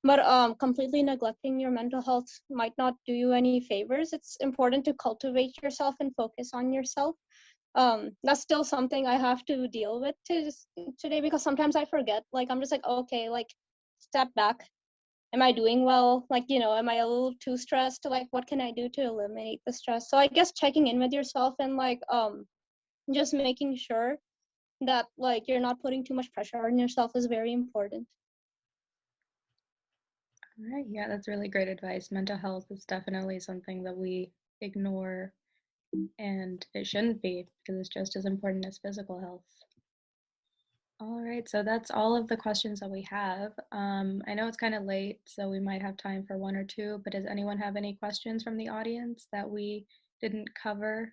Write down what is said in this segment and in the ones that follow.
but completely neglecting your mental health might not do you any favors. It's important to cultivate yourself and focus on yourself. That's still something I have to deal with today, because sometimes I forget. Like, I'm just like, okay, like, step back. Am I doing well? Like, am I a little too stressed? Like, what can I do to eliminate the stress? So I guess checking in with yourself and like just making sure that like you're not putting too much pressure on yourself is very important. All right, yeah, that's really great advice. Mental health is definitely something that we ignore, and it shouldn't be, because it's just as important as physical health. All right, so that's all of the questions that we have. I know it's kind of late, so we might have time for one or two, but does anyone have any questions from the audience that we didn't cover?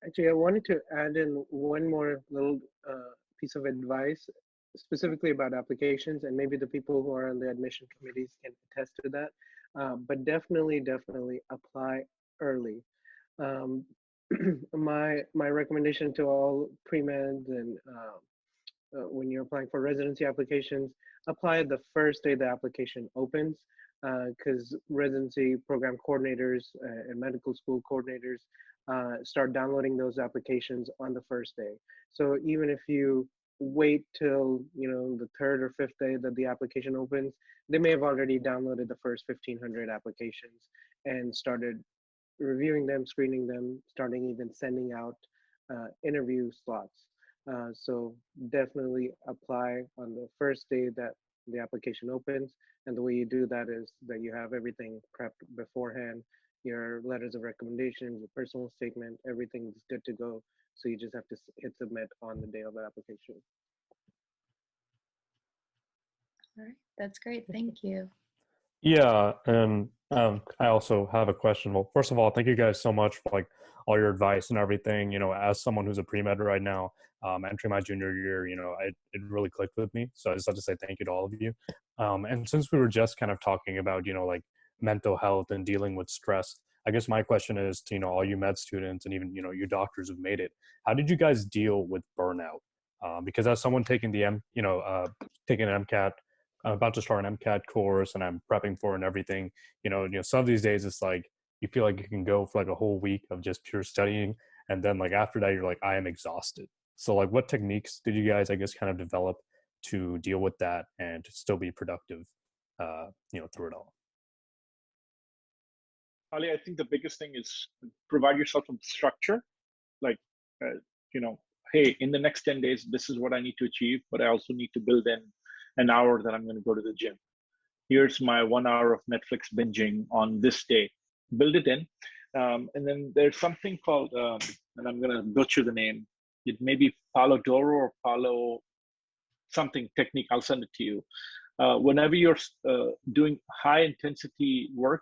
Actually, I wanted to add in one more little piece of advice, specifically about applications, and maybe the people who are on the admission committees can attest to that. But definitely apply early. Um, my recommendation to all pre-meds and when you're applying for residency applications, apply the first day the application opens, because residency program coordinators and medical school coordinators start downloading those applications on the first day. So even if you wait till the third or fifth day that the application opens, they may have already downloaded the first 1,500 applications and started reviewing them, screening them, starting even sending out interview slots. So definitely apply on the first day that the application opens. And the way you do that is that you have everything prepped beforehand, your letters of recommendation, your personal statement, everything is good to go. So you just have to hit submit on the day of the application. All right, that's great. Thank you. Yeah, and I also have a question. Well, first of all, thank you guys so much for like all your advice and everything. As someone who's a pre-med right now, entering my junior year, it really clicked with me. So I just have to say thank you to all of you. And since we were just kind of talking about, like mental health and dealing with stress, I guess my question is to, all you med students and even, you doctors who've made it, how did you guys deal with burnout? Because as someone taking taking an MCAT, I'm about to start an MCAT course and I'm prepping for it and everything. Some of these days it's like you feel like you can go for like a whole week of just pure studying, and then like after that you're like, I am exhausted. So like, what techniques did you guys, I guess, kind of develop to deal with that and to still be productive, through it all? Ali, I think the biggest thing is provide yourself some structure. Like, hey, in the next 10 days, this is what I need to achieve, but I also need to build in an hour that I'm going to go to the gym. Here's my 1 hour of Netflix binging on this day. Build it in. And then there's something called, and I'm going to butcher the name. It may be Pomodoro or Palo something technique. I'll send it to you. Whenever you're doing high intensity work,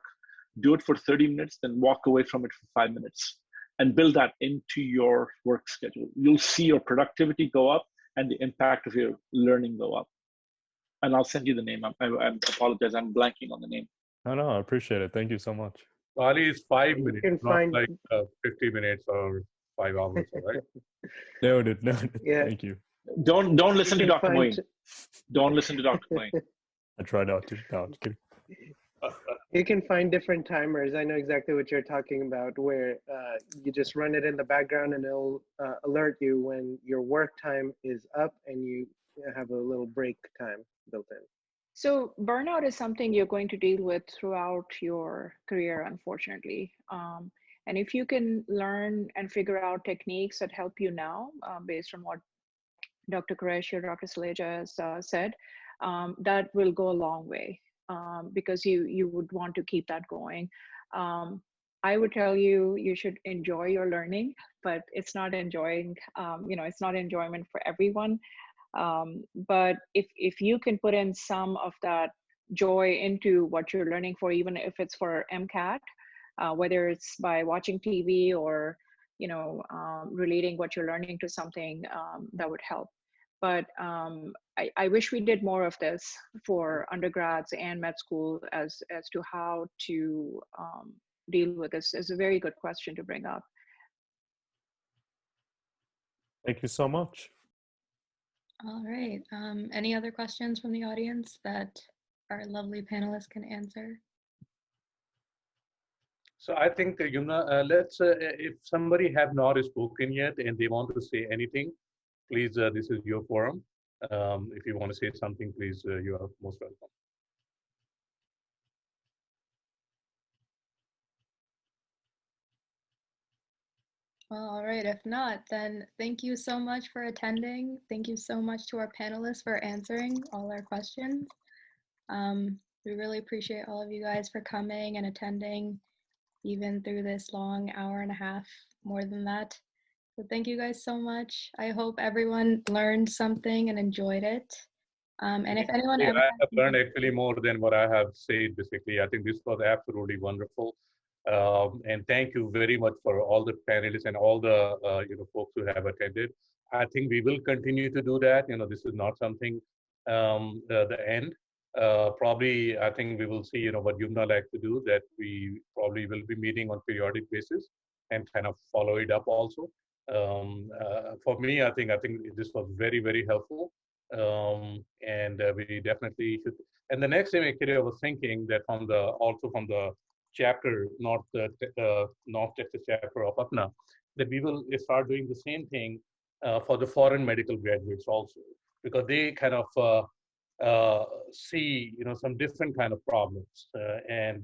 do it for 30 minutes, then walk away from it for 5 minutes and build that into your work schedule. You'll see your productivity go up and the impact of your learning go up. And I'll send you the name. I apologize. I'm blanking on the name. No, I appreciate it. Thank you so much. Ali is 5 minutes, can not find... like 50 minutes or 5 hours, right? No, Yeah. Thank you. Don't listen to Dr. Moeen. Don't listen to Dr. Moeen. I try not to. No, I'm just kidding. You can find different timers. I know exactly what you're talking about, where you just run it in the background and it'll alert you when your work time is up and you have a little break time built in. So burnout is something you're going to deal with throughout your career, unfortunately. And if you can learn and figure out techniques that help you now, based on what Dr. Qureshi or Dr. Saleja has said, that will go a long way, because you would want to keep that going. I would tell you, you should enjoy your learning, but it's not enjoying, it's not enjoyment for everyone. But if you can put in some of that joy into what you're learning for, even if it's for MCAT, whether it's by watching TV or relating what you're learning to something, that would help. But I wish we did more of this for undergrads and med school as to how to deal with this. Is a very good question to bring up. Thank you so much. All right. Any other questions from the audience that our lovely panelists can answer? So I think, if somebody have not spoken yet and they want to say anything, please, this is your forum. If you want to say something, please, you are most welcome. All right, if not, then thank you so much for attending. Thank you so much to our panelists for answering all our questions. We really appreciate all of you guys for coming and attending, even through this long hour and a half, more than that. So thank you guys so much. I hope everyone learned something and enjoyed it. And if anyone Yeah, ever I has have learned any- actually more than what I have said. Basically, I think this was absolutely wonderful. And thank you very much for all the panelists and all the folks who have attended. I think we will continue to do that. This is not something the end. Probably, I think we will see what Yumna like to do. That we probably will be meeting on periodic basis and kind of follow it up also. For me, I think this was very helpful. And we definitely should. And the next thing actually I was thinking that from the chapter, North Texas chapter of APNA, that we will start doing the same thing for the foreign medical graduates also, because they kind of see some different kind of problems, and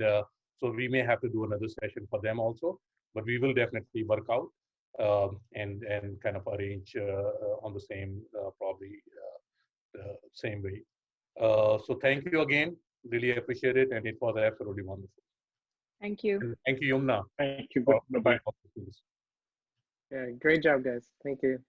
so we may have to do another session for them also, but we will definitely work out and kind of arrange on the same probably same way. So thank you again. Really appreciate it, and it was absolutely wonderful. Thank you. And thank you, Yumna. Thank you. for Bye-bye. doing all this. Yeah, great job, guys. Thank you.